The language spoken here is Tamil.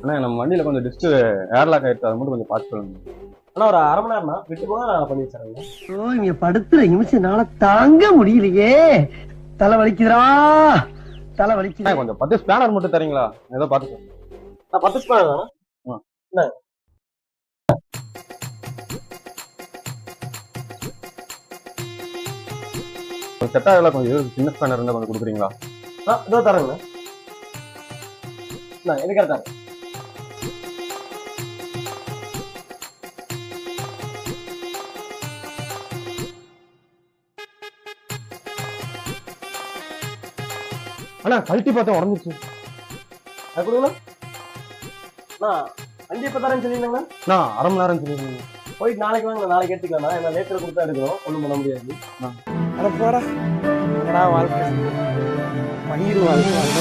ஆனா நம்ம வண்டியில கொஞ்சம் டிஸ்ட் ஏர்லாக் ஆயிடுச்சு, அதை மட்டும் கொஞ்சம் பார்த்து சொல்லுங்க. ஆனா ஒரு அரை மணி நேரம்னா விட்டு போக நான் பண்ணி வச்சிடறேன். ஓ, இங்க படுத்துற நிமிஷம் என்னால தாங்க முடியலையே. தலை வலிக்குதுடா, தலை வலிக்குது. கொஞ்சம் 10 ஸ்பேனர் மட்டும் தரீங்களா? ஏதோ பார்த்து நான் 10 ஸ்பேனர் தானே. செட் ஆகல, கொஞ்சம் சின்ன ஸ்பேனர் இருந்தா கொஞ்சம் கொடுக்குறீங்களா? இதோ தரேங்கண்ணா. எதுக்காக தரேன். ஆனா கழட்டி பார்த்தா உடஞ்சிச்சு. அது கொடுங்கண்ணா. வண்டி எப்போ தரேன்னு சொல்லியிருந்தேங்கண்ணா. நான் அரை மணி நேரம் சொல்லியிருந்தீங்க. போயிட்டு நாளைக்கு வாங்க, நாளைக்கு எடுத்துக்கலாம். ஏன்னா லேட்டர் கொடுத்தா எடுக்கிறோம், ஒன்றும் பண்ண முடியாது. அட போடா, வாழ்க்கை மயிறு வாழ்க்கை.